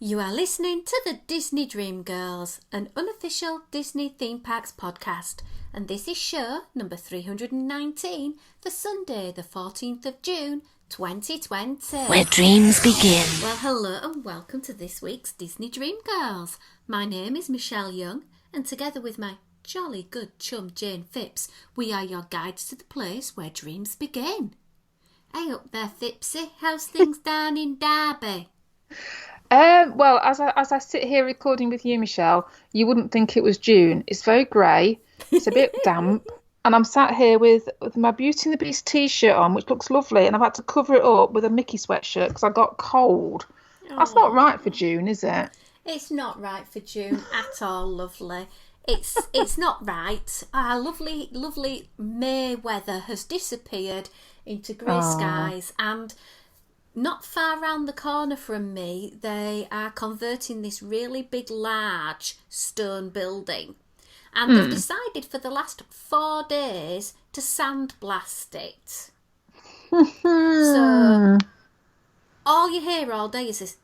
You are listening to the Disney Dream Girls, an unofficial Disney theme parks podcast, and this is show number 319 for Sunday the 14th of June 2020. Where dreams begin. Well, hello and welcome to this week's Disney Dream Girls. My name is Michelle Young, and together with my jolly good chum Jayne Phipps, we are your guides to the place where dreams begin. Hey up there, Phipsy, how's things down in Derby? Well, as I sit here recording with you, Michelle, you wouldn't think it was June. It's very grey, it's a bit damp, and I'm sat here with my Beauty and the Beast t-shirt on, which looks lovely, and I've had to cover it up with a Mickey sweatshirt because I got cold. That's not right for June, is it? It's not right for June at all, lovely. It's not right. Our lovely May weather has disappeared into grey skies, and not far round the corner from me, they are converting this really big, large stone building. And they've decided for the last 4 days to sandblast it. So all you hear all day is this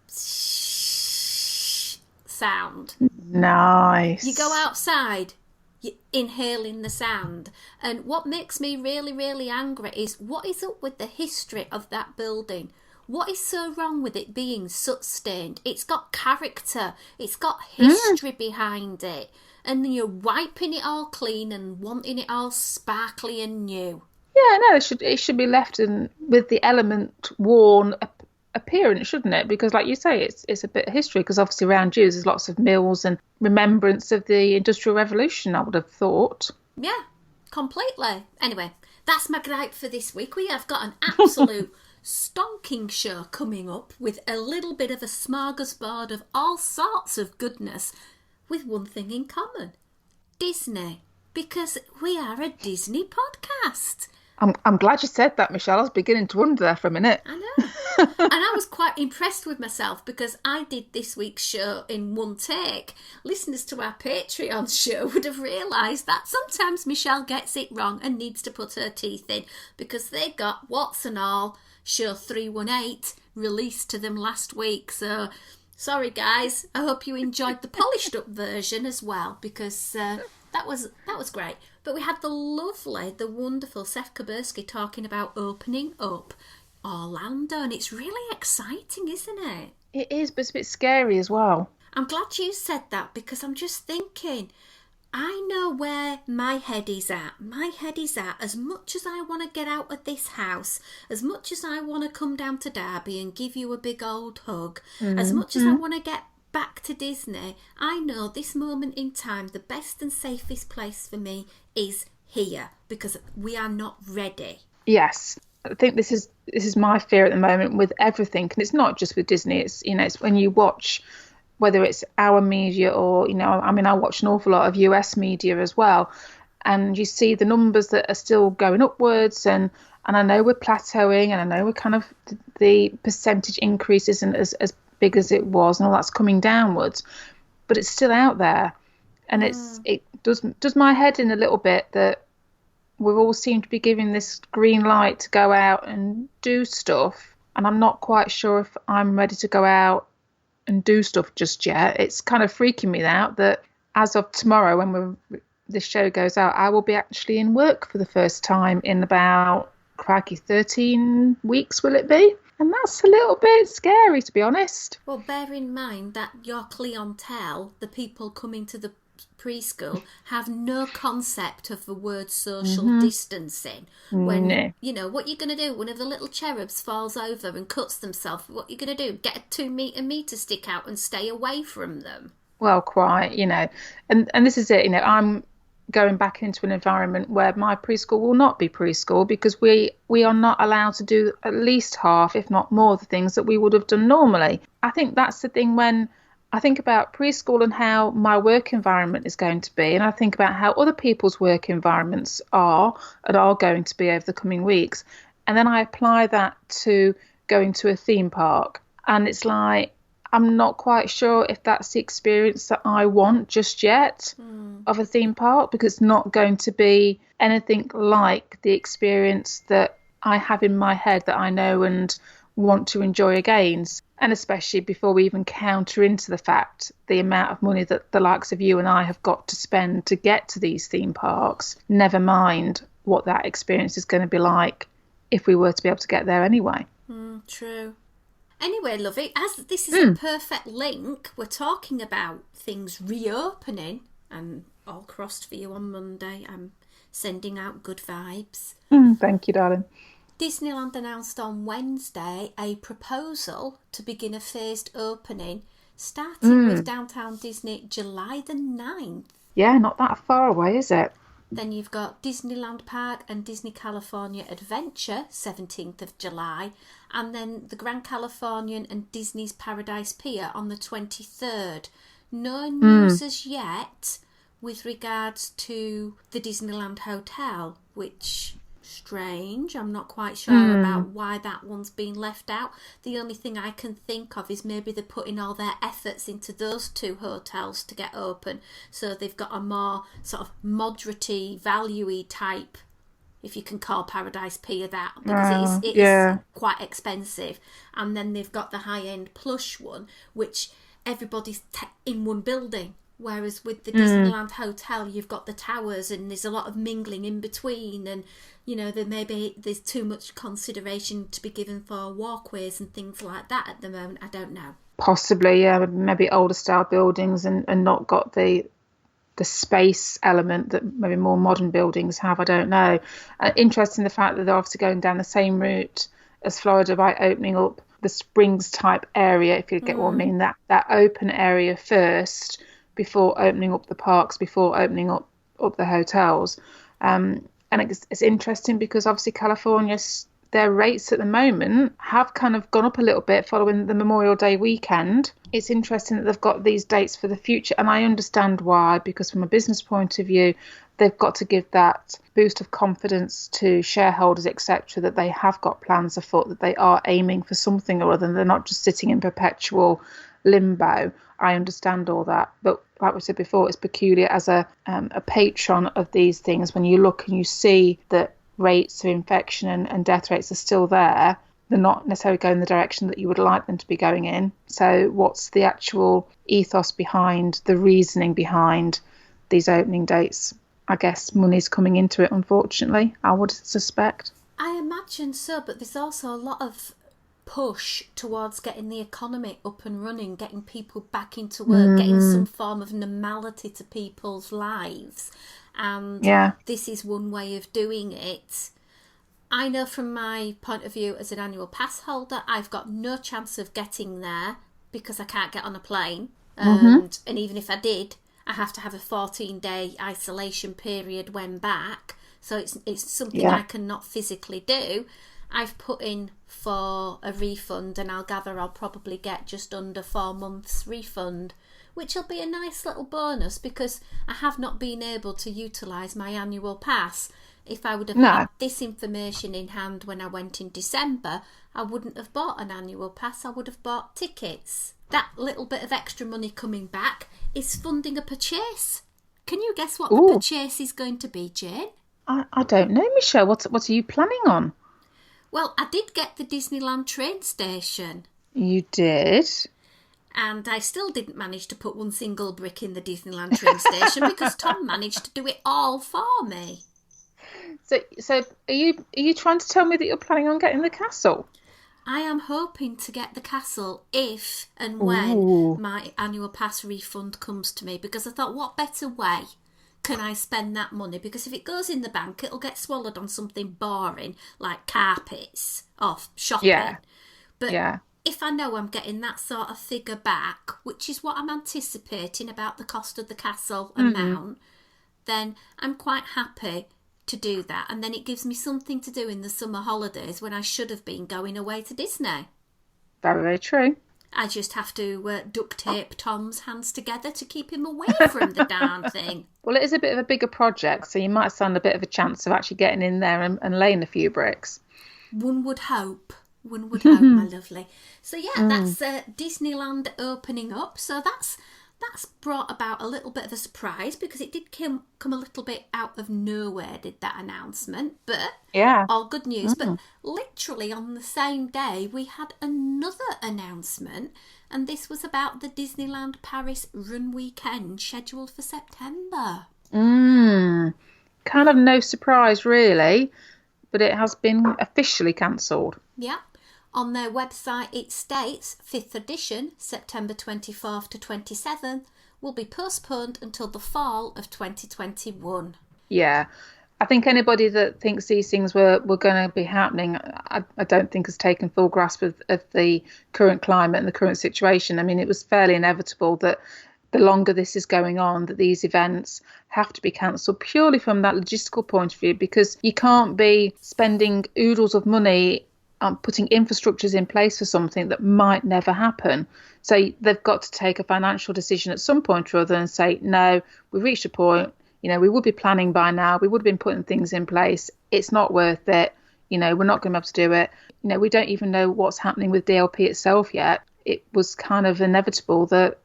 sound. Nice. You go outside, you're inhaling the sand. And what makes me really, really angry is what is up with the history of that building? What is so wrong with it being soot-stained? It's got character. It's got history behind it. And you're wiping it all clean and wanting it all sparkly and new. Yeah, no, it should be left with the element worn appearance, shouldn't it? Because, like you say, it's a bit of history. Because obviously around you there's lots of mills and remembrance of the Industrial Revolution, I would have thought. Yeah, completely. Anyway, that's my gripe for this week. We have got an absolute stonking show coming up with a little bit of a smorgasbord of all sorts of goodness, with one thing in common: Disney, because we are a Disney podcast. I'm glad you said that, Michelle. I was beginning to wonder there for a minute. I know. And I was quite impressed with myself because I did this week's show in one take. Listeners to our Patreon show would have realised that sometimes Michelle gets it wrong and needs to put her teeth in, because they got what's and all show 318 released to them last week. So sorry guys, I hope you enjoyed the polished up version as well, because that was great. But we had the wonderful Seth Kabursky talking about opening up Orlando, and it's really exciting, isn't it? It is, but it's a bit scary as well. I'm glad you said that, because I'm just thinking, I know where my head is at. My head is at, as much as I want to get out of this house, as much as I want to come down to Derby and give you a big old hug, as much as I want to get back to Disney, I know this moment in time, the best and safest place for me is here, because we are not ready. Yes. I think this is my fear at the moment with everything. And it's not just with Disney. It's, it's when you watch, whether it's our media or, I watch an awful lot of US media as well, and you see the numbers that are still going upwards, and I know we're plateauing, and I know we're kind of, the percentage increase isn't as big as it was, and all that's coming downwards, but it's still out there. And it does my head in a little bit that we all seem to be giving this green light to go out and do stuff, and I'm not quite sure if I'm ready to go out and do stuff just yet. It's kind of freaking me out that as of tomorrow, when this show goes out, I will be actually in work for the first time in about, crikey, 13 weeks will it be? And that's a little bit scary, to be honest. Well, bear in mind that your clientele, the people coming to the preschool, have no concept of the word social distancing. When, what you're going to do, one of the little cherubs falls over and cuts themselves, what you're going to do? Get a 2 metre meter stick out and stay away from them. Well, quite, and this is it, I'm going back into an environment where my preschool will not be preschool, because we are not allowed to do at least half, if not more, the things that we would have done normally. I think that's the thing when I think about preschool and how my work environment is going to be, and I think about how other people's work environments are and are going to be over the coming weeks, and then I apply that to going to a theme park, and it's like, I'm not quite sure if that's the experience that I want just yet of a theme park, because it's not going to be anything like the experience that I have in my head that I know and want to enjoy again. And especially before we even counter into the fact the amount of money that the likes of you and I have got to spend to get to these theme parks, never mind what that experience is going to be like if we were to be able to get there anyway. True. Anyway, lovey, as this is a perfect link, we're talking about things reopening, and all crossed for you on Monday. I'm sending out good vibes. Thank you, darling. Disneyland announced on Wednesday a proposal to begin a phased opening, starting with Downtown Disney July the 9th. Yeah, not that far away, is it? Then you've got Disneyland Park and Disney California Adventure, 17th of July, and then the Grand Californian and Disney's Paradise Pier on the 23rd. No news as yet with regards to the Disneyland Hotel, which... strange. I'm not quite sure about why that one's been left out. The only thing I can think of is maybe they're putting all their efforts into those two hotels to get open, so they've got a more sort of moderate-y, value-y type, if you can call Paradise Pier that, because it is quite expensive. And then they've got the high-end plush one, which everybody's in one building. Whereas with the Disneyland Hotel, you've got the towers and there's a lot of mingling in between, and you know there's too much consideration to be given for walkways and things like that at the moment. I don't know. Possibly, yeah, maybe older style buildings and not got the space element that maybe more modern buildings have. I don't know. Interesting the fact that they're obviously going down the same route as Florida by opening up the Springs type area, if you get what I mean, that open area first, before opening up the parks, before opening up the hotels. And it's interesting because obviously California, their rates at the moment have kind of gone up a little bit following the Memorial Day weekend. It's interesting that they've got these dates for the future, and I understand why, because from a business point of view, they've got to give that boost of confidence to shareholders, etc., that they have got plans afoot, that they are aiming for something or other, and they're not just sitting in perpetual limbo. I understand all that, but like we said before, it's peculiar as a patron of these things. When you look and you see that rates of infection and death rates are still there, they're not necessarily going the direction that you would like them to be going in. So what's the actual ethos behind, the reasoning behind these opening dates? I guess money's coming into it, unfortunately, I would suspect. I imagine so, but there's also a lot of push towards getting the economy up and running, getting people back into work, getting some form of normality to people's lives. And this is one way of doing it. I know from my point of view as an annual pass holder, I've got no chance of getting there because I can't get on a plane. And even if I did, I have to have a 14-day isolation period when back. So it's something I cannot physically do. I've put in for a refund, and I'll gather I'll probably get just under 4 months refund, which will be a nice little bonus because I have not been able to utilise my annual pass. If I would have had this information in hand when I went in December, I wouldn't have bought an annual pass, I would have bought tickets. That little bit of extra money coming back is funding a purchase. Can you guess what the purchase is going to be, Jane? I don't know, Michelle. What are you planning on? Well, I did get the Disneyland train station. You did? And I still didn't manage to put one single brick in the Disneyland train station because Tom managed to do it all for me. So are you trying to tell me that you're planning on getting the castle? I am hoping to get the castle if and when my annual pass refund comes to me, because I thought, what better way can I spend that money? Because if it goes in the bank, it'll get swallowed on something boring like carpets or shopping. Yeah. But if I know I'm getting that sort of figure back, which is what I'm anticipating about the cost of the castle amount, then I'm quite happy to do that. And then it gives me something to do in the summer holidays when I should have been going away to Disney. Very, very true. I just have to duct tape Tom's hands together to keep him away from the darn thing. Well, it is a bit of a bigger project, so you might stand a bit of a chance of actually getting in there and laying a few bricks. One would hope. My lovely. So that's Disneyland opening up. So that's That's brought about a little bit of a surprise because it did come a little bit out of nowhere, did that announcement. But Yeah. all good news. But literally on the same day, we had another announcement, and this was about the Disneyland Paris run weekend scheduled for September. Kind of no surprise, really, but it has been officially cancelled. Yeah. On their website, it states 5th edition, September 24th to 27th, will be postponed until the fall of 2021. Yeah. I think anybody that thinks these things were going to be happening, I don't think has taken full grasp of the current climate and the current situation. I mean, it was fairly inevitable that the longer this is going on, that these events have to be cancelled purely from that logistical point of view, because you can't be spending oodles of money putting infrastructures in place for something that might never happen. So they've got to take a financial decision at some point or other and say, no, we've reached a point, we would be planning by now, we would have been putting things in place, it's not worth it, we're not going to be able to do it. We don't even know what's happening with DLP itself yet. It was kind of inevitable that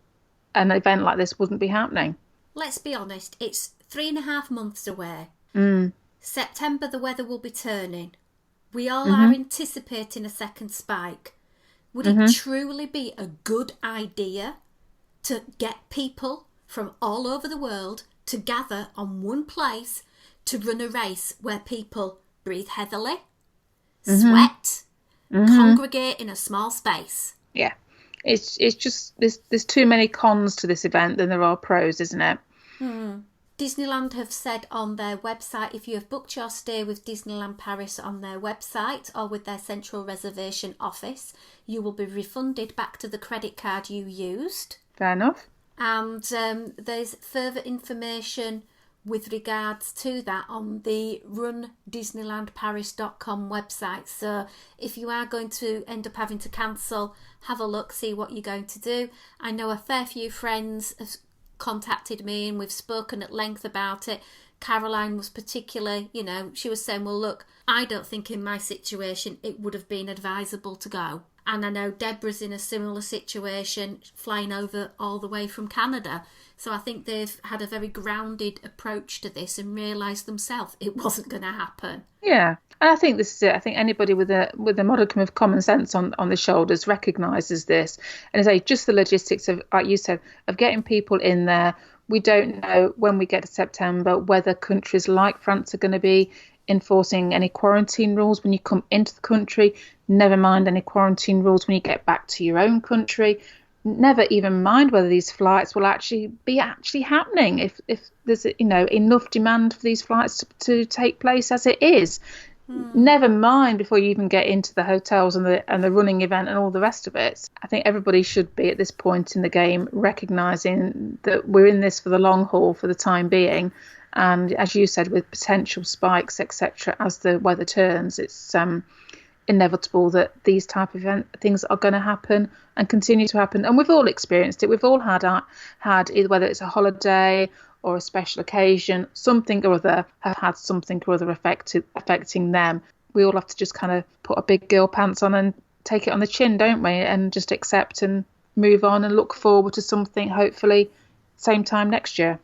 an event like this wouldn't be happening. Let's be honest, it's 3.5 months away. September, the weather will be turning. We all are anticipating a second spike. Would it truly be a good idea to get people from all over the world to gather on one place to run a race where people breathe heavily, sweat, congregate in a small space? Yeah. It's just there's too many cons to this event than there are pros, isn't it? Disneyland have said on their website, if you have booked your stay with Disneyland Paris on their website or with their central reservation office, you will be refunded back to the credit card you used. Fair enough. And there's further information with regards to that on the rundisneylandparis.com website. So if you are going to end up having to cancel, have a look, see what you're going to do. I know a fair few friends have contacted me and we've spoken at length about it. Caroline was particularly, she was saying, well, look, I don't think in my situation it would have been advisable to go. And I know Deborah's in a similar situation, flying over all the way from Canada. So I think they've had a very grounded approach to this and realised themselves it wasn't going to happen. Yeah, and I think this is it. I think anybody with a modicum of common sense on the shoulders recognises this. And as I say, just the logistics of, like you said, of getting people in there. We don't know when we get to September whether countries like France are going to be enforcing any quarantine rules when you come into the country. Never mind any quarantine rules when you get back to your own country. Never even mind whether these flights will actually be happening, if there's enough demand for these flights to take place as it is. Never mind before you even get into the hotels and the running event and all the rest of it. I think everybody should be at this point in the game recognising that we're in this for the long haul for the time being. And as you said, with potential spikes, etc., as the weather turns, it's inevitable that these type of things are going to happen and continue to happen. And we've all experienced it. We've all had either, whether it's a holiday or a special occasion, something or other, have had something or other affecting them. We all have to just kind of put our big girl pants on and take it on the chin, don't we? And just accept and move on and look forward to something, hopefully, same time next year.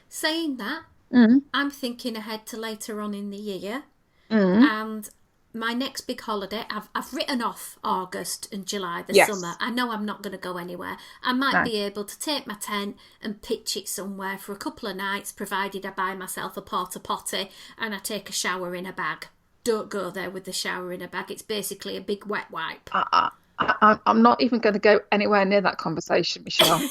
Saying that, I'm thinking ahead to later on in the year. And my next big holiday, I've written off August and July, the summer. I know I'm not going to go anywhere. I might be able to take my tent and pitch it somewhere for a couple of nights, provided I buy myself a porta potty and I take a shower in a bag. Don't go there with the shower in a bag. It's basically a big wet wipe. I'm not even going to go anywhere near that conversation, Michelle.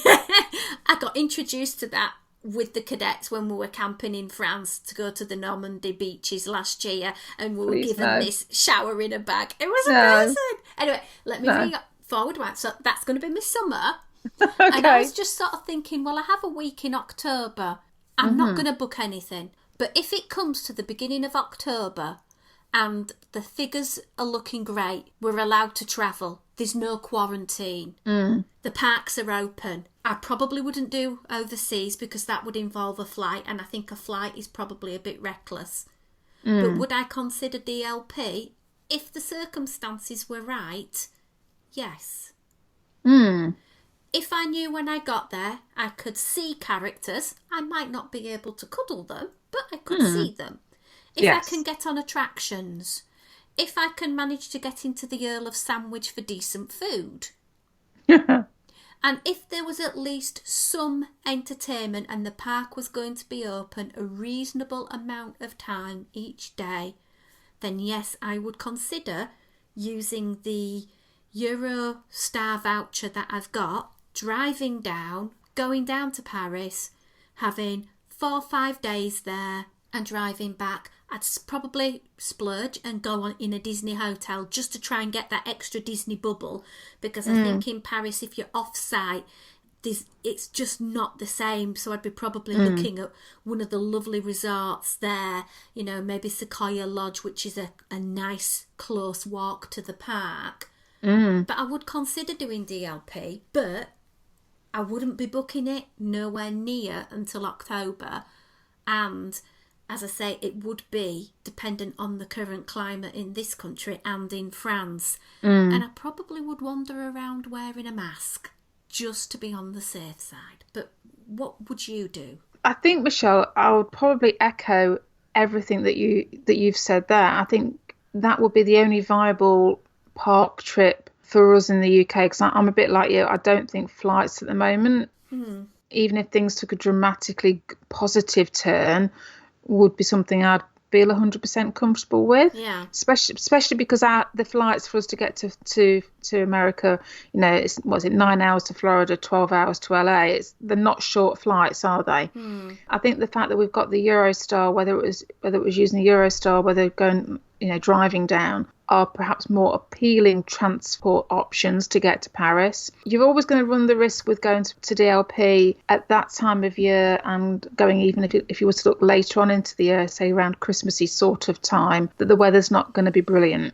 I got introduced to that with the cadets when we were camping in France to go to the Normandy beaches last year, and we were given this shower in a bag. It was amazing. Anyway, let me bring forward one. So that's going to be my summer. And I was just sort of thinking, well, I have a week in October. I'm not going to book anything. But if it comes to the beginning of October and the figures are looking great, we're allowed to travel. There's no quarantine. The parks are open. I probably wouldn't do overseas because that would involve a flight, and I think a flight is probably a bit reckless. But would I consider DLP if the circumstances were right? Yes. if I knew when I got there I could see characters, I might not be able to cuddle them, but I could see them. If I can get on attractions, if I can manage to get into the Earl of Sandwich for decent food, and if there was at least some entertainment and the park was going to be open a reasonable amount of time each day, then yes, I would consider using the Eurostar voucher that I've got, driving down, going down to Paris, having 4 or 5 days there and driving back. I'd probably splurge and go on in a Disney hotel just to try and get that extra Disney bubble, because I think in Paris, if you're off-site, it's just not the same. So I'd be probably looking at one of the lovely resorts there, you know, maybe Sequoia Lodge, which is a nice close walk to the park. But I would consider doing DLP, but I wouldn't be booking it nowhere near until October. And as I say, it would be dependent on the current climate in this country and in France. And I probably would wander around wearing a mask just to be on the safe side. But what would you do? I think, Michelle, I would probably echo everything that you've said there. I think that would be the only viable park trip for us in the UK, because I'm a bit like you. I don't think flights at the moment, even if things took a dramatically positive turn, would be something I'd feel 100% comfortable with. Yeah. Especially because the flights for us to get to America, you know, it's 9 hours to Florida, 12 hours to LA. They're not short flights, are they? I think the fact that we've got the Eurostar, whether it was using the Eurostar, whether going, you know, driving down, are perhaps more appealing transport options to get to Paris. You're always going to run the risk with going to DLP at that time of year, and going even if you were to look later on into the year, say around Christmassy sort of time, that the weather's not going to be brilliant.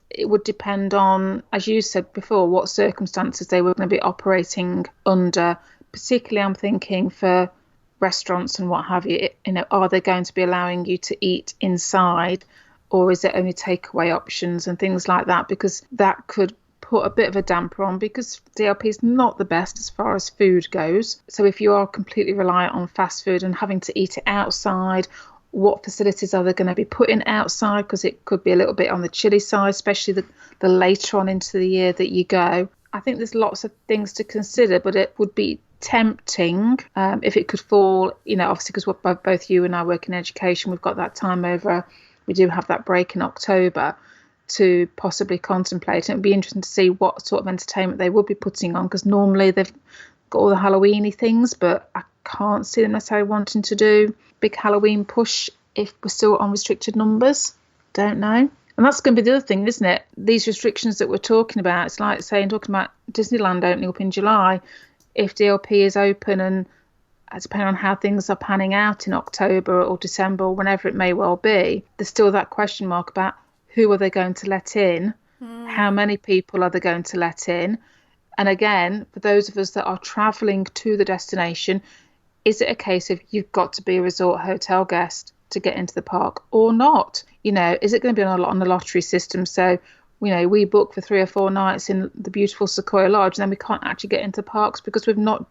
It would depend on, as you said before, what circumstances they were going to be operating under. Particularly, I'm thinking for restaurants and what have you. You know, are they going to be allowing you to eat inside, or is it only takeaway options and things like that? Because that could put a bit of a damper on, because DLP is not the best as far as food goes. So if you are completely reliant on fast food and having to eat it outside, what facilities are they going to be putting outside? Because it could be a little bit on the chilly side, especially the later on into the year that you go. I think there's lots of things to consider, but it would be tempting if it could fall, you know, obviously because both you and I work in education, we've got that time over. We do have that break in October to possibly contemplate. And it would be interesting to see what sort of entertainment they would be putting on, because normally they've got all the Halloween-y things, but I can't see them necessarily wanting to do big Halloween push if we're still on restricted numbers. Don't know. And that's going to be the other thing, isn't it? These restrictions that we're talking about, it's like talking about Disneyland opening up in July. If DLP is open, and depending on how things are panning out in October or December or whenever it may well be, there's still that question mark about who are they going to let in, how many people are they going to let in, and again, for those of us that are travelling to the destination, is it a case of you've got to be a resort hotel guest to get into the park or not? You know, is it going to be on the lottery system? So, you know, we book for 3 or 4 nights in the beautiful Sequoia Lodge, and then we can't actually get into parks because we've not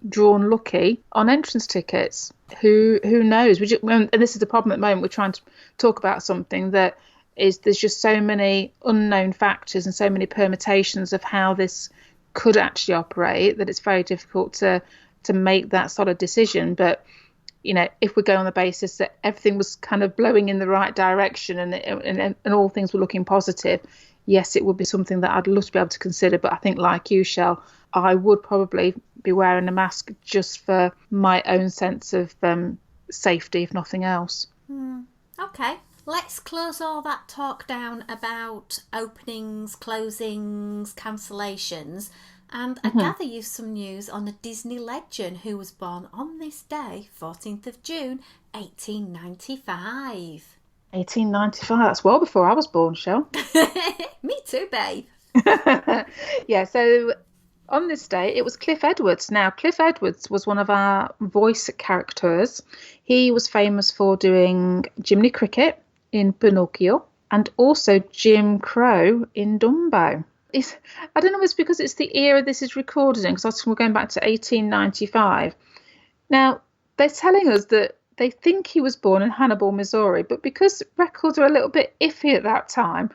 drawn lucky on entrance tickets. Who knows? And this is the problem at the moment. We're trying to talk about something that is, there's just so many unknown factors and so many permutations of how this could actually operate that it's very difficult to make that sort of decision. But you know, if we go on the basis that everything was kind of blowing in the right direction and all things were looking positive, yes, it would be something that I'd love to be able to consider. But I think, like you, Shell, I would probably be wearing a mask just for my own sense of safety, if nothing else. Okay, let's close all that talk down about openings, closings, cancellations. And I gather you've some news on a Disney legend who was born on this day, 14th of June, 1895. 1895, that's well before I was born, Shell. Me too, babe. Yeah, so on this day, it was Cliff Edwards. Now, Cliff Edwards was one of our voice characters. He was famous for doing Jiminy Cricket in Pinocchio and also Jim Crow in Dumbo. I don't know if it's because it's the era this is recorded in, because we're going back to 1895. Now, they're telling us that they think he was born in Hannibal, Missouri, but because records are a little bit iffy at that time,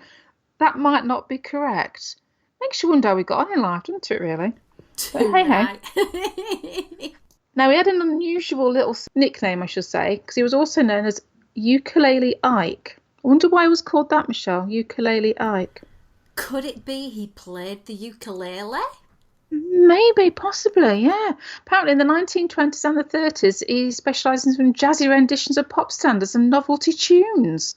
that might not be correct. Makes you wonder how we got on in life, doesn't it, really? But Too hey, right. hey. Now, he had an unusual little nickname, I should say, because he was also known as Ukulele Ike. I wonder why he was called that, Michelle, Ukulele Ike. Could it be he played the ukulele? Maybe, possibly, yeah. Apparently, in the 1920s and the 30s, he specialised in some jazzy renditions of pop standards and novelty tunes.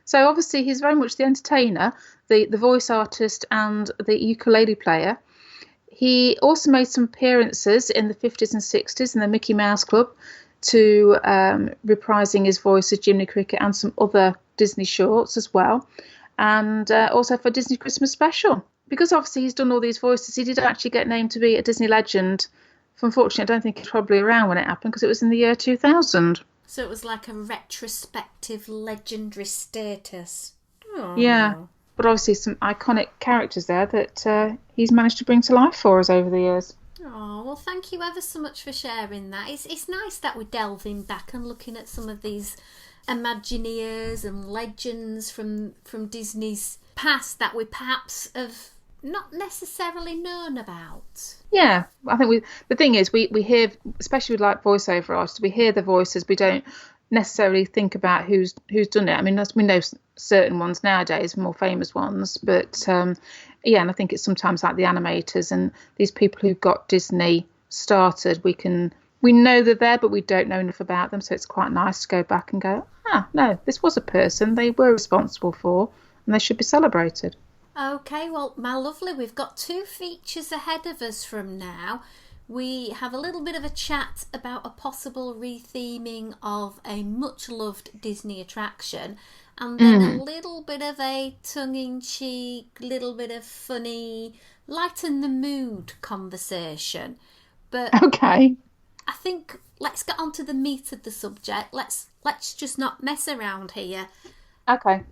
So obviously, he's very much the entertainer, the voice artist, and the ukulele player. He also made some appearances in the 50s and 60s in the Mickey Mouse Club, to reprising his voice as Jiminy Cricket and some other Disney shorts as well, and also for Disney Christmas Special. Because obviously he's done all these voices, he did actually get named to be a Disney legend. Unfortunately, I don't think he's probably around when it happened, because it was in the year 2000. So it was like a retrospective legendary status. Aww. Yeah, but obviously some iconic characters there that he's managed to bring to life for us over the years. Oh, well, thank you ever so much for sharing that. It's nice that we're delving back and looking at some of these Imagineers and legends from Disney's past that we perhaps have not necessarily known about. Yeah, I think the thing is, we hear, especially with like voiceover artists, we hear the voices, we don't necessarily think about who's done it. I mean, we know certain ones nowadays, more famous ones, but yeah, and I think it's sometimes like the animators and these people who got Disney started, we know they're there, but we don't know enough about them, so it's quite nice to go back and go, no, this was a person they were responsible for, and they should be celebrated. Okay, well, my lovely, we've got 2 features ahead of us from now. We have a little bit of a chat about a possible retheming of a much-loved Disney attraction, and then a little bit of a tongue-in-cheek, little bit of funny, lighten the mood conversation. But okay, I think let's get on to the meat of the subject. Let's just not mess around here. Okay.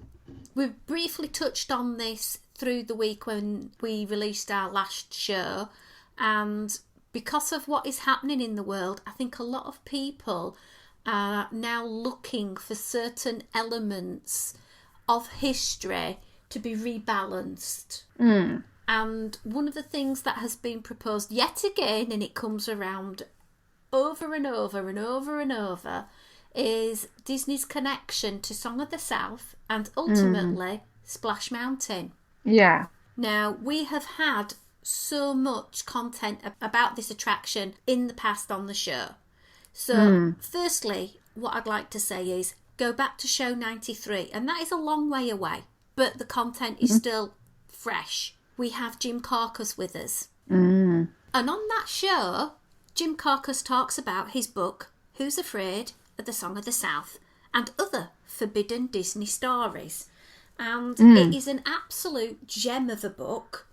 We've briefly touched on this through the week when we released our last show, and because of what is happening in the world, I think a lot of people are now looking for certain elements of history to be rebalanced. And one of the things that has been proposed yet again, and it comes around over and over and over and over, is Disney's connection to Song of the South and ultimately Splash Mountain. Yeah. Now, we have had so much content about this attraction in the past on the show. So, firstly, what I'd like to say is go back to show 93, and that is a long way away, but the content is still fresh. We have Jim Carcass with us. And on that show, Jim Carcass talks about his book, Who's Afraid of the Song of the South, and other forbidden Disney stories. And it is an absolute gem of a book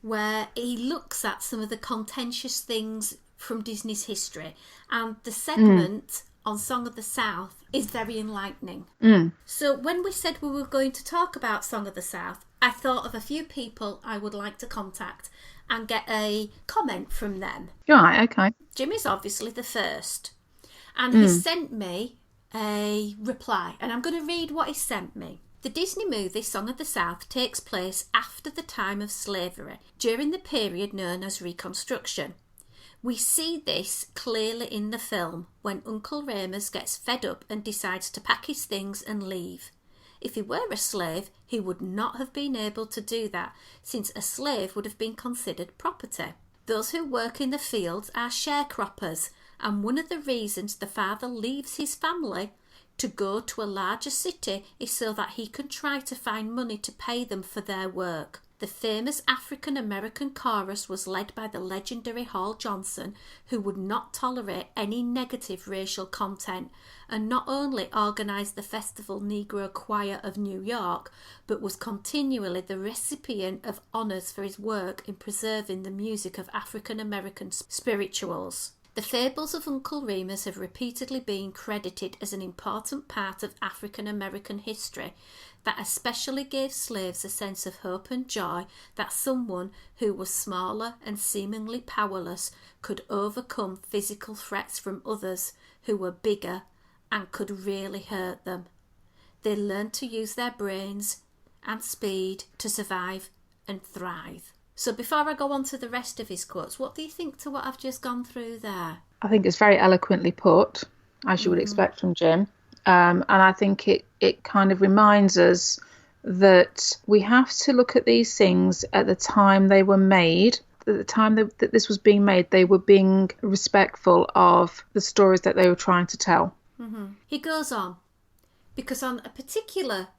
where he looks at some of the contentious things from Disney's history. And the segment on Song of the South is very enlightening. So when we said we were going to talk about Song of the South, I thought of a few people I would like to contact and get a comment from them. Right, okay. Jim is obviously the first. And he sent me a reply. And I'm going to read what he sent me. The Disney movie Song of the South takes place after the time of slavery, during the period known as Reconstruction. We see this clearly in the film when Uncle Remus gets fed up and decides to pack his things and leave. If he were a slave, he would not have been able to do that, since a slave would have been considered property. Those who work in the fields are sharecroppers, and one of the reasons the father leaves his family to go to a larger city is so that he can try to find money to pay them for their work. The famous African-American chorus was led by the legendary Hall Johnson, who would not tolerate any negative racial content, and not only organised the Festival Negro Choir of New York, but was continually the recipient of honours for his work in preserving the music of African-American spirituals. The fables of Uncle Remus have repeatedly been credited as an important part of African American history that especially gave slaves a sense of hope and joy that someone who was smaller and seemingly powerless could overcome physical threats from others who were bigger and could really hurt them. They learned to use their brains and speed to survive and thrive. So before I go on to the rest of his quotes, what do you think to what I've just gone through there? I think it's very eloquently put, as you would expect from Jim. And I think it kind of reminds us that we have to look at these things at the time they were made. At the time that this was being made, they were being respectful of the stories that they were trying to tell. Mm-hmm. He goes on, because on a particular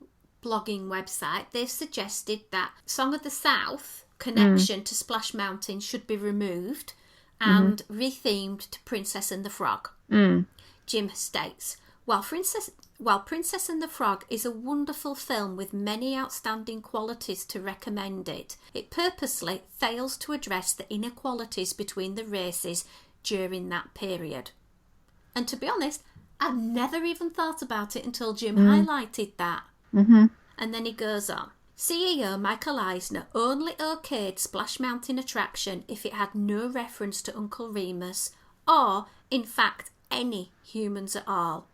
blogging website, they've suggested that Song of the South connection to Splash Mountain should be removed and rethemed to Princess and the Frog. Jim states, While Princess and the Frog is a wonderful film with many outstanding qualities to recommend it, it purposely fails to address the inequalities between the races during that period. And to be honest, I've never even thought about it until Jim highlighted that. And then he goes on. CEO Michael Eisner only okayed Splash Mountain attraction if it had no reference to Uncle Remus or, in fact, any humans at all.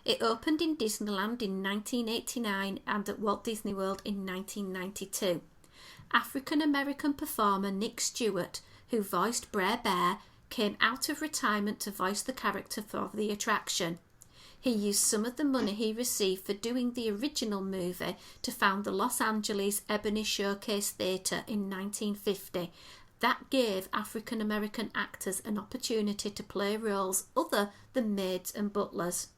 It opened in Disneyland in 1989 and at Walt Disney World in 1992. African-American performer Nick Stewart, who voiced Brer Bear, came out of retirement to voice the character for the attraction. He used some of the money he received for doing the original movie to found the Los Angeles Ebony Showcase Theatre in 1950. That gave African-American actors an opportunity to play roles other than maids and butlers.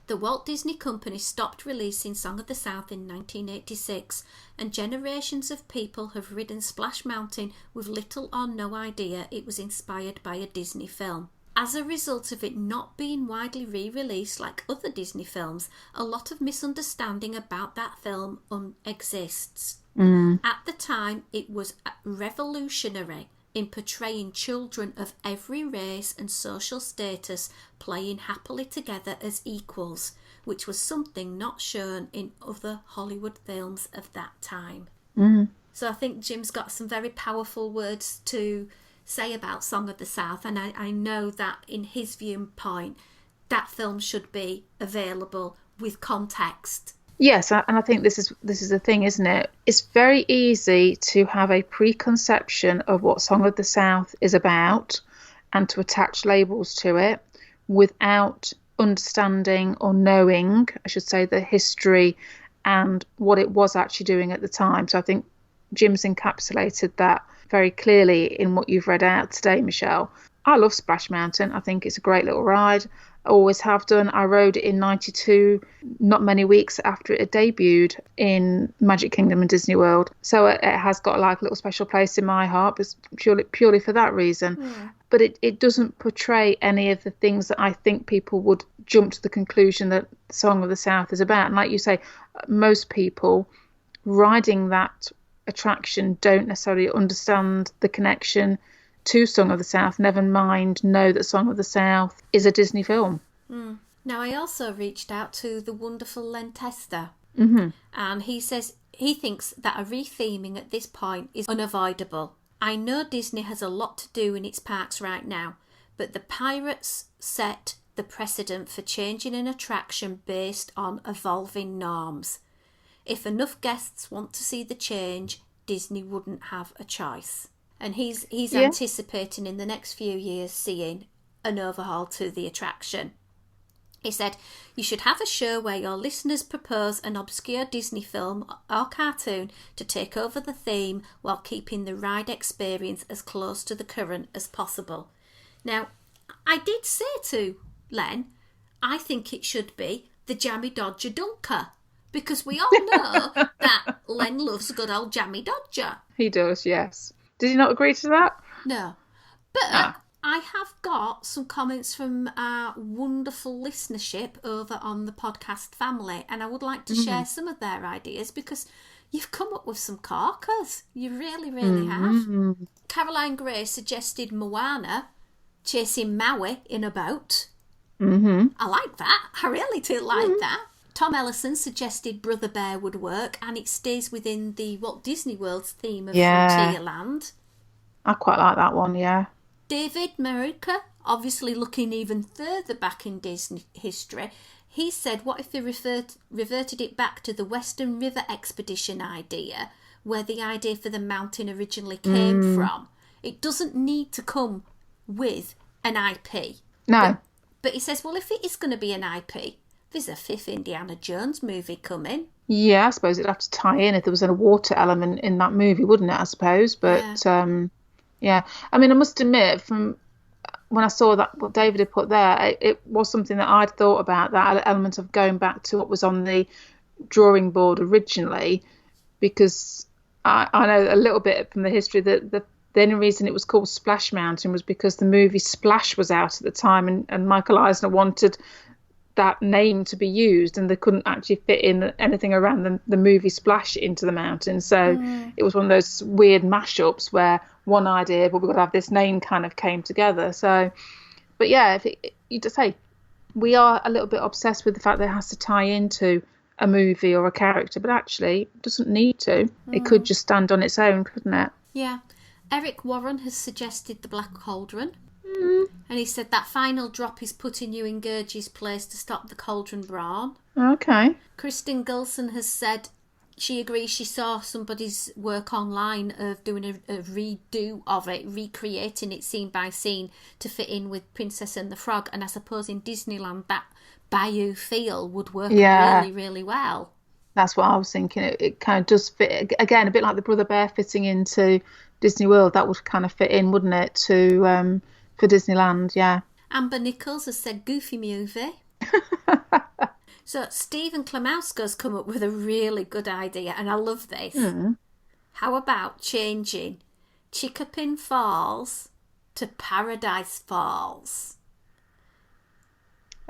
The Walt Disney Company stopped releasing Song of the South in 1986, and generations of people have ridden Splash Mountain with little or no idea it was inspired by a Disney film. As a result of it not being widely re-released like other Disney films, a lot of misunderstanding about that film exists. At the time, it was revolutionary in portraying children of every race and social status playing happily together as equals, which was something not shown in other Hollywood films of that time. So I think Jim's got some very powerful words to say about Song of the South, and I know that in his viewpoint that film should be available with context. Yes, and I think this is the thing, isn't it? It's very easy to have a preconception of what Song of the South is about and to attach labels to it without understanding or knowing, I should say, the history and what it was actually doing at the time. So I think Jim's encapsulated that very clearly in what you've read out today, Michelle. I love Splash Mountain. I think it's a great little ride. I always have done. I rode it in 92, not many weeks after it had debuted in Magic Kingdom and Disney World. So it has got like a little special place in my heart, but purely for that reason. But it doesn't portray any of the things that I think people would jump to the conclusion that Song of the South is about. And like you say, most people riding that attraction don't necessarily understand the connection to Song of the South, never mind know that Song of the South is a Disney film. Now, I also reached out to the wonderful Len Tester, and he says he thinks that a retheming at this point is unavoidable. I know Disney has a lot to do in its parks right now, but the Pirates set the precedent for changing an attraction based on evolving norms. If enough guests want to see the change, Disney wouldn't have a choice. And he's anticipating in the next few years seeing an overhaul to the attraction. He said, you should have a show where your listeners propose an obscure Disney film or cartoon to take over the theme while keeping the ride experience as close to the current as possible. Now, I did say to Len, I think it should be the Jammy Dodger Dunker, because we all know that Len loves a good old Jammy Dodger. He does, yes. Did he not agree to that? No. But I have got some comments from our wonderful listenership over on the podcast family, and I would like to share some of their ideas because you've come up with some corkers. You really, really have. Caroline Gray suggested Moana chasing Maui in a boat. Mm-hmm. I like that. I really do like that. Tom Ellison suggested Brother Bear would work, and it stays within the Walt Disney World's theme of Frontierland. I quite like that one, yeah. David Maruca, obviously looking even further back in Disney history, he said, what if they reverted it back to the Western River Expedition idea, where the idea for the mountain originally came from? It doesn't need to come with an IP. No. But he says, well, if it is going to be an IP, there's a fifth Indiana Jones movie coming. Yeah, I suppose it'd have to tie in if there was a water element in that movie, wouldn't it, I suppose? But, yeah. I mean, I must admit, from when I saw that, what David had put there, it was something that I'd thought about, that element of going back to what was on the drawing board originally, because I know a little bit from the history that the only reason it was called Splash Mountain was because the movie Splash was out at the time, and Michael Eisner wanted that name to be used, and they couldn't actually fit in anything around the movie Splash into the mountain. So it was one of those weird mashups where one idea, but we've got to have this name, kind of came together. So, but yeah, you just say we are a little bit obsessed with the fact that it has to tie into a movie or a character, but actually it doesn't need to. It could just stand on its own, couldn't it? Yeah. Eric Warren has suggested the Black Cauldron. And he said that final drop is putting you in Gurge's place to stop the cauldron brawn. Okay. Kristen Gilson has said she agrees she saw somebody's work online of doing a redo of it, recreating it scene by scene to fit in with Princess and the Frog. And I suppose in Disneyland that bayou feel would work really, really well. That's what I was thinking. It kind of does fit, again, a bit like the Brother Bear fitting into Disney World. That would kind of fit in, wouldn't it, to for Disneyland, yeah. Amber Nichols has said Goofy movie. So Stephen Klemowska's come up with a really good idea, and I love this. How about changing Chickapin Falls to Paradise Falls?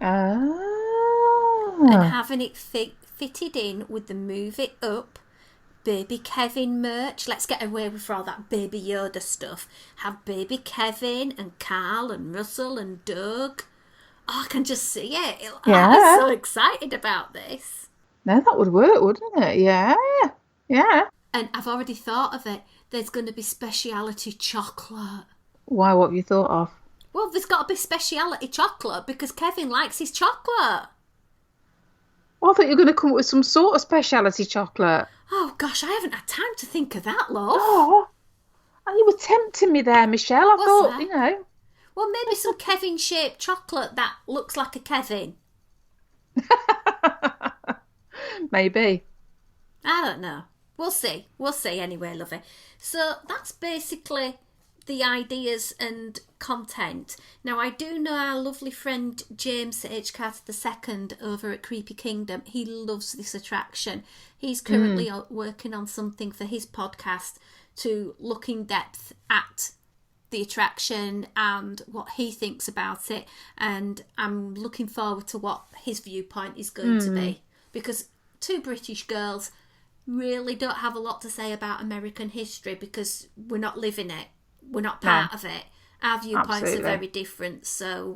Oh. And having it fitted in with the Move It Up Baby Kevin merch. Let's get away with all that Baby Yoda stuff. Have Baby Kevin and Carl and Russell and Doug. Oh, I can just see it. I'm so excited about this. No, that would work, wouldn't it? Yeah. Yeah. And I've already thought of it. There's going to be speciality chocolate. Why, what have you thought of? Well, there's got to be speciality chocolate because Kevin likes his chocolate. Well, I thought you were going to come up with some sort of speciality chocolate. Oh, gosh, I haven't had time to think of that, love. Oh, you were tempting me there, Michelle. I thought, that? you know. Well, maybe some Kevin-shaped chocolate that looks like a Kevin. Maybe. I don't know. We'll see. We'll see anyway, lovey. So that's basically the ideas and content. Now, I do know our lovely friend James H. Carter II over at Creepy Kingdom. He loves this attraction. He's currently working on something for his podcast to look in depth at the attraction and what he thinks about it. And I'm looking forward to what his viewpoint is going to be. Because two British girls really don't have a lot to say about American history because we're not living it. We're not part of it. Our viewpoints are very different. So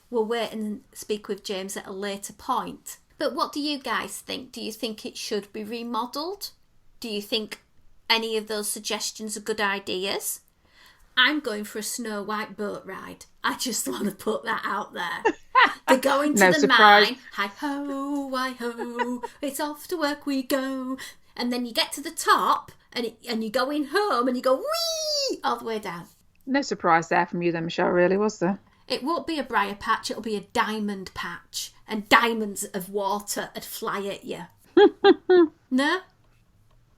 we'll wait and speak with James at a later point. But what do you guys think? Do you think it should be remodelled? Do you think any of those suggestions are good ideas? I'm going for a Snow White boat ride. I just want to put that out there. They're going to the mine. Hi-ho, hi-ho, it's off to work we go. And then you get to the top and you're going home and you go whee all the way down. No surprise there from you then, Michelle, really, was there? It won't be a briar patch, it'll be a diamond patch. And diamonds of water would fly at you. No?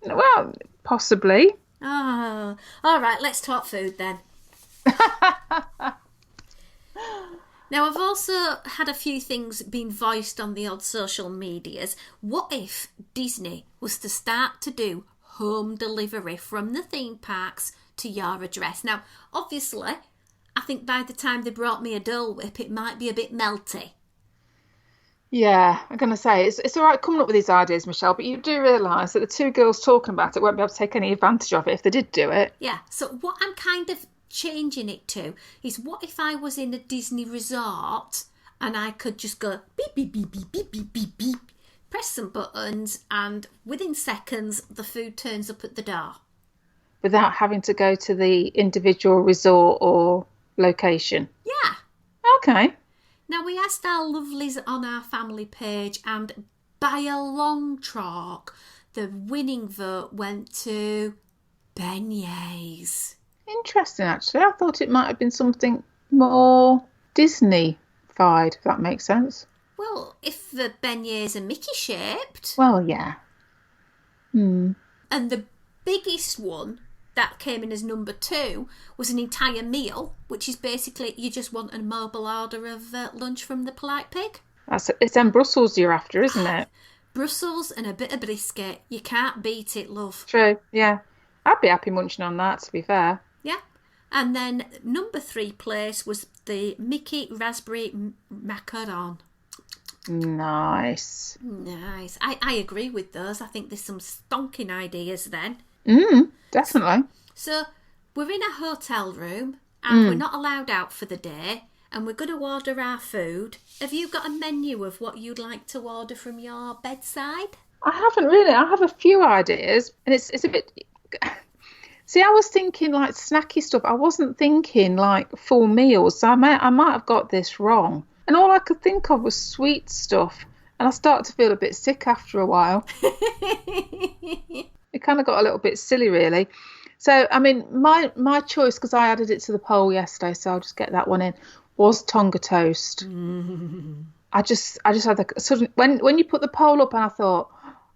Well, possibly. Oh, all right, let's talk food then. Now, I've also had a few things being voiced on the odd social medias. What if Disney was to start to do home delivery from the theme parks to your address? Now, obviously, I think by the time they brought me a Dole Whip, it might be a bit melty. Yeah, I'm going to say, it's all right coming up with these ideas, Michelle, but you do realise that the two girls talking about it won't be able to take any advantage of it if they did do it. Yeah, so what I'm kind of changing it to is, what if I was in a Disney resort and I could just go beep, beep, beep, beep, beep, beep, beep, beep, press some buttons, and within seconds the food turns up at the door. Without having to go to the individual resort or location? Yeah. Okay. Now, we asked our lovelies on our family page, and by a long chalk, the winning vote went to beignets. Interesting, actually. I thought it might have been something more Disney-fied, if that makes sense. Well, if the beignets are Mickey-shaped... Well, yeah. And the biggest one that came in as number 2 was an entire meal, which is basically you just want a mobile order of lunch from the Polite Pig. It's them Brussels you're after, isn't it? Brussels and a bit of brisket. You can't beat it, love. True, yeah. I'd be happy munching on that, to be fair. Yeah. And then number 3 place was the Mickey Raspberry Macaron. Nice. Nice. I agree with those. I think there's some stonking ideas then. Definitely. So we're in a hotel room and we're not allowed out for the day, and we're going to order our food. Have you got a menu of what you'd like to order from your bedside? I haven't really. I have a few ideas, and it's a bit... See, I was thinking like snacky stuff. I wasn't thinking like full meals, so I might have got this wrong. And all I could think of was sweet stuff, and I started to feel a bit sick after a while. It kind of got a little bit silly, really. So, I mean, my choice, because I added it to the poll yesterday, so I'll just get that one in, was Tonga toast. I just had a sudden... When you put the poll up, and I thought,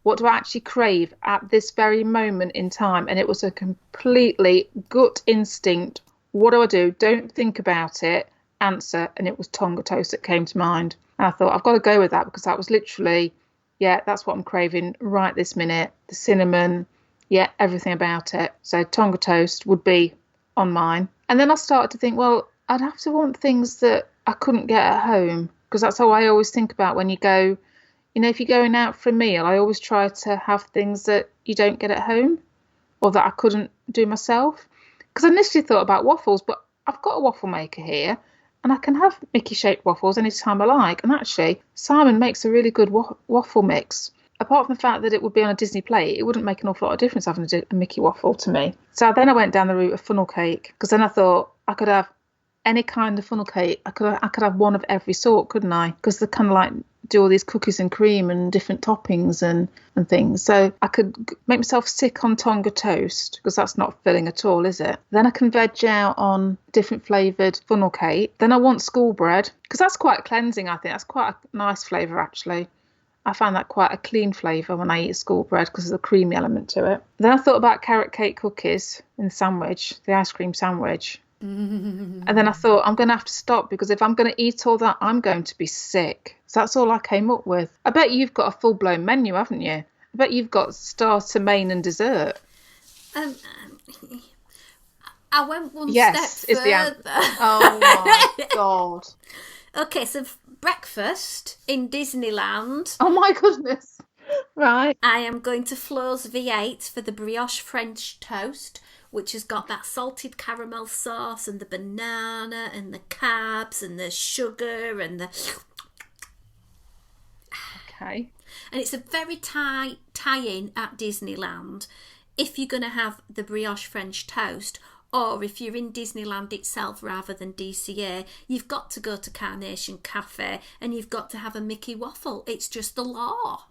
what do I actually crave at this very moment in time? And it was a completely gut instinct. What do I do? Don't think about it. Answer. And it was Tonga toast that came to mind. And I thought, I've got to go with that, because that was literally, yeah, that's what I'm craving right this minute. The cinnamon, yeah, everything about it. So Tonga toast would be on mine. And then I started to think, well, I'd have to want things that I couldn't get at home, because that's how I always think about when you go, you know, if you're going out for a meal, I always try to have things that you don't get at home or that I couldn't do myself. Because I initially thought about waffles, but I've got a waffle maker here and I can have Mickey-shaped waffles anytime I like. And actually, Simon makes a really good waffle mix. Apart from the fact that it would be on a Disney plate, it wouldn't make an awful lot of difference having a Mickey waffle to me. So then I went down the route of funnel cake, because then I thought I could have any kind of funnel cake. I could have one of every sort, couldn't I? Because they kind of like do all these cookies and cream and different toppings and things. So I could make myself sick on Tonga toast, because that's not filling at all, is it? Then I can veg out on different flavoured funnel cake. Then I want school bread, because that's quite cleansing, I think. That's quite a nice flavour, actually. I find that quite a clean flavour when I eat school bread, because of the creamy element to it. Then I thought about carrot cake cookies in the sandwich, the ice cream sandwich. And then I thought, I'm going to have to stop, because if I'm going to eat all that, I'm going to be sick. So that's all I came up with. I bet you've got a full-blown menu, haven't you? I bet you've got starter, main and dessert. I went one yes, step is further. the answer. Oh my God. Okay, so breakfast in Disneyland. Oh my goodness. Right. I am going to Flo's V8 for the brioche French toast, which has got that salted caramel sauce and the banana and the carbs and the sugar and the... Okay. And it's a very tie-in at Disneyland if you're going to have the brioche French toast, or if you're in Disneyland itself rather than DCA, you've got to go to Carnation Cafe and you've got to have a Mickey waffle. It's just the law.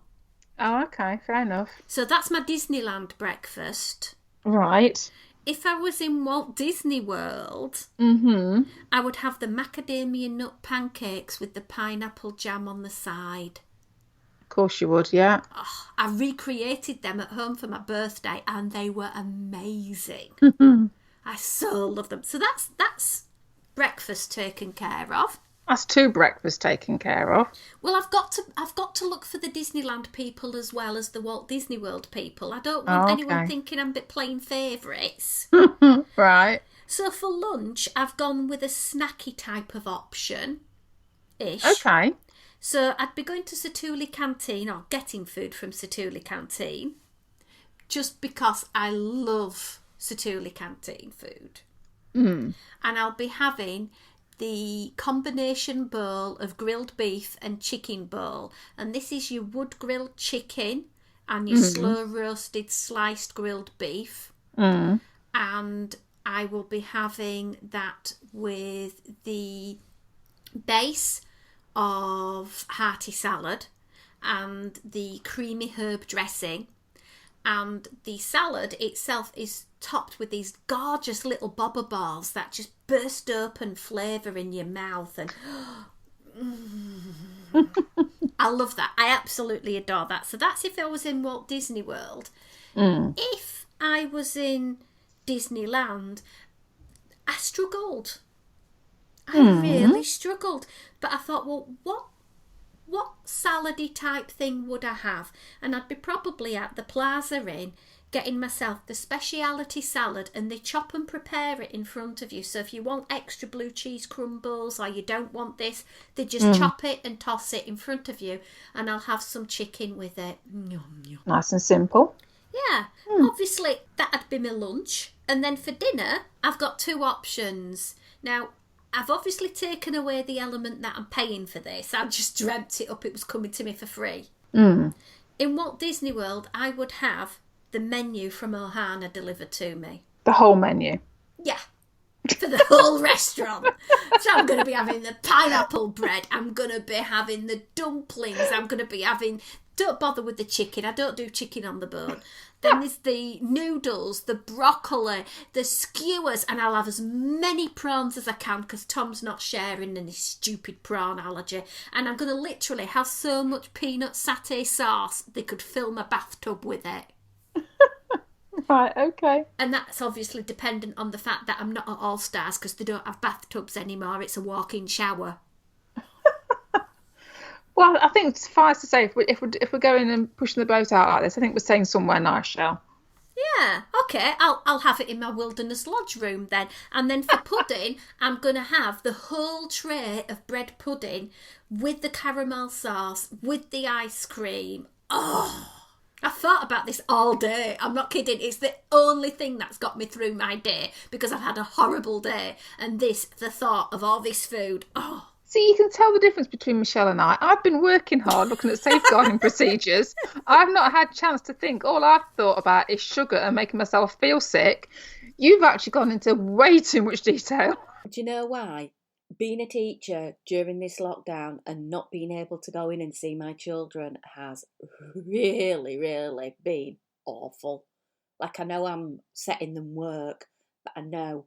Oh, okay. Fair enough. So that's my Disneyland breakfast. Right. If I was in Walt Disney World, I would have the macadamia nut pancakes with the pineapple jam on the side. Of course you would, yeah. Oh, I recreated them at home for my birthday and they were amazing. I so love them. So that's breakfast taken care of. That's 2 breakfasts taken care of. Well, I've got to look for the Disneyland people as well as the Walt Disney World people. I don't want anyone thinking I'm playing favourites. Right. So for lunch, I've gone with a snacky type of option-ish. Okay. So I'd be going to Satuli Canteen, or getting food from Satuli Canteen, just because I love Satuli Canteen food. Mm. And I'll be having the combination bowl of grilled beef and chicken bowl. And this is your wood grilled chicken and your slow roasted sliced grilled beef. Mm. And I will be having that with the base of hearty salad and the creamy herb dressing. And the salad itself is topped with these gorgeous little bobber balls that just burst open flavour in your mouth. And I love that. I absolutely adore that. So that's if I was in Walt Disney World. If I was in Disneyland, I struggled. I really struggled. But I thought, well, what salady type thing would I have? And I'd be probably at the Plaza Inn getting myself the speciality salad, and they chop and prepare it in front of you. So if you want extra blue cheese crumbles or you don't want this, they just chop it and toss it in front of you, and I'll have some chicken with it. Yum, yum. Nice and simple. Yeah, obviously that'd be my lunch. And then for dinner, I've got two options. Now, I've obviously taken away the element that I'm paying for this. I just dreamt it up. It was coming to me for free. In Walt Disney World, I would have the menu from Ohana delivered to me. The whole menu. Yeah, for the whole restaurant. So I'm going to be having the pineapple bread. I'm going to be having the dumplings. I'm going to be having... Don't bother with the chicken. I don't do chicken on the bone. Then there's the noodles, the broccoli, the skewers, and I'll have as many prawns as I can because Tom's not sharing in his stupid prawn allergy. And I'm going to literally have so much peanut satay sauce they could fill my bathtub with it. Right, okay. And that's obviously dependent on the fact that I'm not at All Stars because they don't have bathtubs anymore. It's a walk-in shower. Well, I think it's suffice to say, if we're going and pushing the boat out like this, I think we're staying somewhere nice, Shell. Yeah, okay, I'll have it in my Wilderness Lodge room then. And then for pudding, I'm going to have the whole tray of bread pudding with the caramel sauce, with the ice cream. Oh, I thought about this all day. I'm not kidding. It's the only thing that's got me through my day because I've had a horrible day. And the thought of all this food, oh. See, you can tell the difference between Michelle and I. I've been working hard looking at safeguarding procedures. I've not had a chance to think. All I've thought about is sugar and making myself feel sick. You've actually gone into way too much detail. Do you know why? Being a teacher during this lockdown and not being able to go in and see my children has really, really been awful. Like, I know I'm setting them work, but I know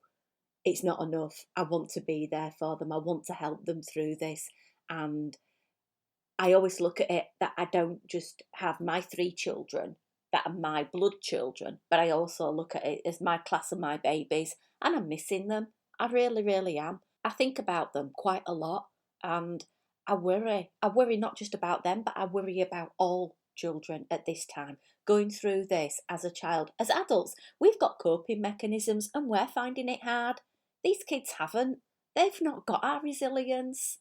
it's not enough. I want to be there for them. I want to help them through this. And I always look at it that I don't just have my 3 children that are my blood children, but I also look at it as my class of my babies, and I'm missing them. I really, really am. I think about them quite a lot, and I worry. I worry not just about them, but I worry about all children at this time, going through this as a child. As adults, we've got coping mechanisms and we're finding it hard. These kids haven't. They've not got our resilience.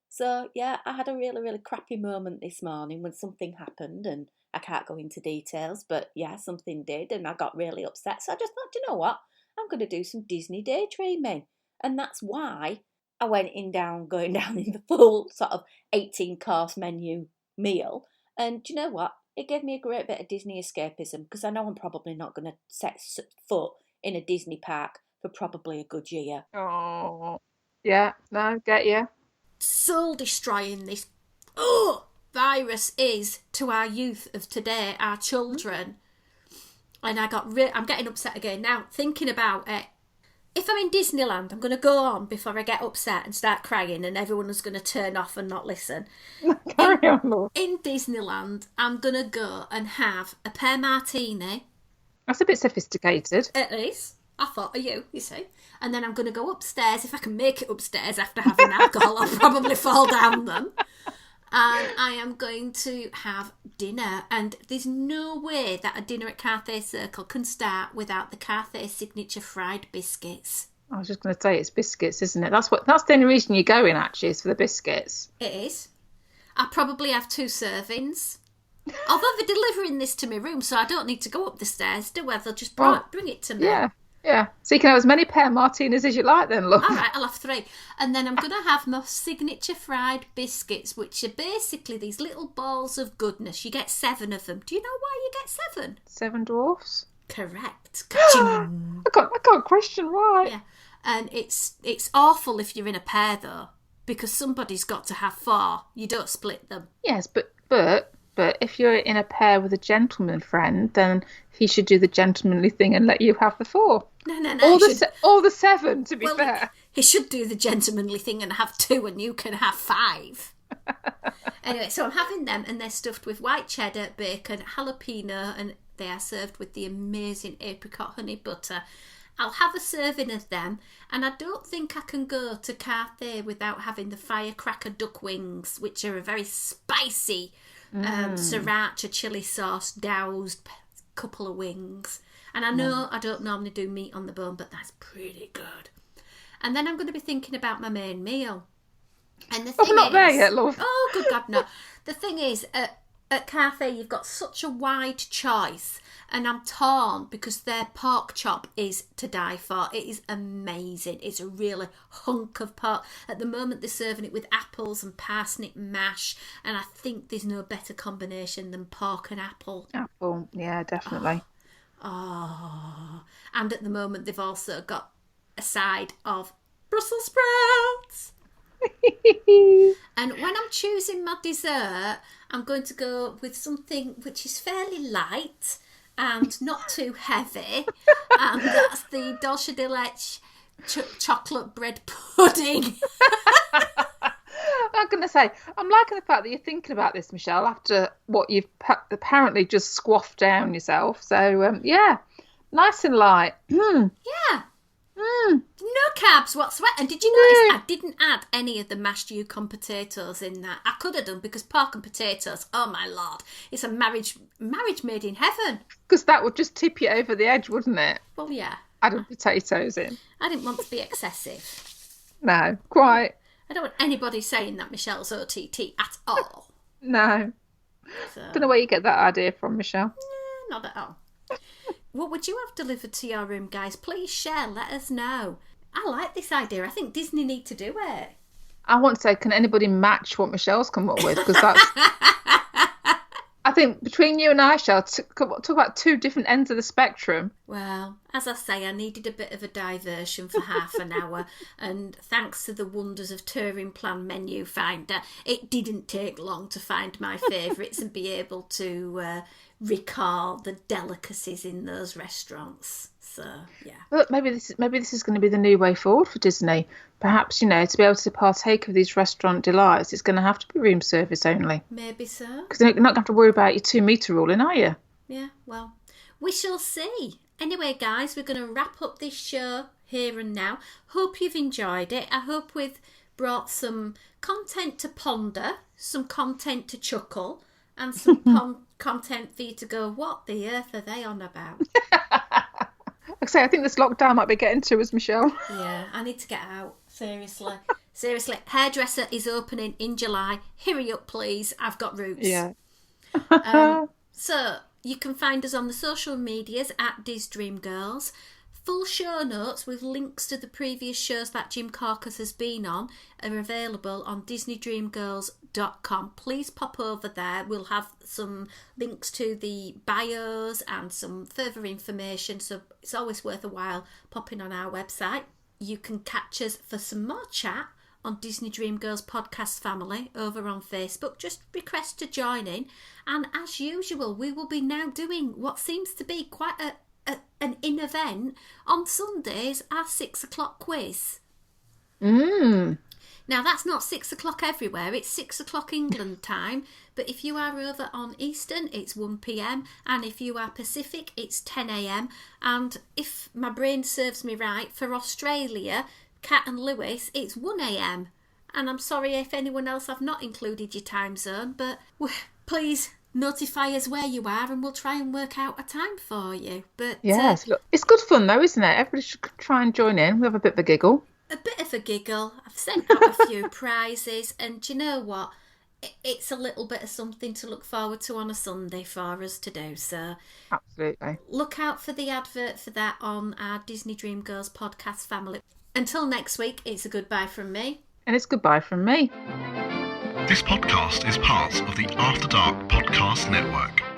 So, yeah, I had a really, really crappy moment this morning when something happened, and I can't go into details, but yeah, something did, and I got really upset. So I just thought, you know what? I'm going to do some Disney daydreaming. And that's why I went going down in the full sort of 18-course menu meal. And do you know what? It gave me a great bit of Disney escapism because I know I'm probably not going to set foot in a Disney park for probably a good year. Oh, yeah, no, get you. Soul destroying this virus is to our youth of today, our children. And I'm getting upset again now thinking about it. If I'm in Disneyland, I'm going to go on before I get upset and start crying and everyone is going to turn off and not listen. Carry on, Lord. In Disneyland, I'm going to go and have a pear martini. That's a bit sophisticated. It is. I thought of you see. And then I'm going to go upstairs. If I can make it upstairs after having alcohol, I'll probably fall down them. And I am going to have dinner. And there's no way that a dinner at Carthay Circle can start without the Carthay signature fried biscuits. I was just going to say it's biscuits, isn't it? That's the only reason you're going, actually, is for the biscuits. It is. I probably have 2 servings. Although they're delivering this to my room, so I don't need to go up the stairs, do I? They'll just bring it to me. Yeah. Yeah. So you can have as many pear martinis as you like then, love. All right, I'll have 3. And then I'm going to have my signature fried biscuits, which are basically these little balls of goodness. You get 7 of them. Do you know why you get 7? 7 dwarfs. Correct. I got question right. Yeah. And it's awful if you're in a pair, though, because somebody's got to have 4. You don't split them. Yes, but if you're in a pair with a gentleman friend, then he should do the gentlemanly thing and let you have the 4. No. All the 7, to be fair. He should do the gentlemanly thing and have 2, and you can have 5. Anyway, so I'm having them, and they're stuffed with white cheddar, bacon, jalapeno, and they are served with the amazing apricot honey butter. I'll have a serving of them, and I don't think I can go to Carthay without having the firecracker duck wings, which are a very spicy sriracha chili sauce doused couple of wings. And I know I don't normally do meat on the bone, but that's pretty good. And then I'm going to be thinking about my main meal. And the thing we're not there yet, love. Oh, good God, no. The thing is, at Carthay, you've got such a wide choice, and I'm torn because their pork chop is to die for. It is amazing. It's a really hunk of pork. At the moment, they're serving it with apples and parsnip mash, and I think there's no better combination than pork and apple. Apple, yeah, definitely. Oh. And at the moment, they've also got a side of Brussels sprouts. And when I'm choosing my dessert, I'm going to go with something which is fairly light and not too heavy, and that's the dulce de leche chocolate bread pudding. I'm going to say, I'm liking the fact that you're thinking about this, Michelle, after what you've apparently just squaffed down yourself. So, yeah, nice and light. Yeah. No carbs whatsoever. And did you notice I didn't add any of the mashed Yukon potatoes in that? I could have done, because pork and potatoes, oh my lord, it's a marriage made in heaven. Because that would just tip you over the edge, wouldn't it? Well, yeah. Adding potatoes in. I didn't want to be excessive. No, quite. I don't want anybody saying that Michelle's OTT at all. No. So, Don't know where you get that idea from, Michelle. not at all. What would you have delivered to your room, guys? Please share, let us know. I like this idea. I think Disney need to do it. I want to say, can anybody match what Michelle's come up with? Because that's... I think between you and I, shall talk about 2 different ends of the spectrum. Well, as I say, I needed a bit of a diversion for half an hour, and thanks to the wonders of Turing Plan Menu Finder, it didn't take long to find my favourites and be able to recall the delicacies in those restaurants. So, yeah. Look, maybe this is going to be the new way forward for Disney. Perhaps, to be able to partake of these restaurant delights, it's going to have to be room service only. Maybe so. Because you're not going to have to worry about your 2-metre ruling, are you? Yeah, well, we shall see. Anyway, guys, we're going to wrap up this show here and now. Hope you've enjoyed it. I hope we've brought some content to ponder, some content to chuckle, and some content for you to go, what the earth are they on about? I think this lockdown might be getting to us, Michelle. Yeah, I need to get out. Seriously. Hairdresser is opening in July. Hurry up, please. I've got roots. Yeah. So, you can find us on the social medias at DisDreamGirls. Full show notes with links to the previous shows that Jim Corcus has been on are available on DisneyDreamGirls.com. Please pop over there. We'll have some links to the bios and some further information, so it's always worth a while popping on our website. You can catch us for some more chat on Disney Dream Girls Podcast Family over on Facebook. Just request to join in. And as usual, we will be now doing what seems to be quite an in-event on Sundays, our 6 o'clock quiz. Now, that's not 6 o'clock everywhere. It's 6 o'clock England time. But if you are over on Eastern, it's 1 p.m. And if you are Pacific, it's 10 a.m. And if my brain serves me right, for Australia, Kat and Lewis, it's 1 a.m. And I'm sorry if anyone else I've not included your time zone, but please notify us where you are and we'll try and work out a time for you. But yes, look, it's good fun though, isn't it? Everybody should try and join in. We have a bit of a giggle. A bit of a giggle. I've sent out a few prizes, and do you know what? it's a little bit of something to look forward to on a Sunday for us to do. So Absolutely. look out for the advert for that on our Disney Dream Girls podcast family. Until next week, it's a goodbye from me. And it's goodbye from me. This podcast is part of the After Dark Podcast Network.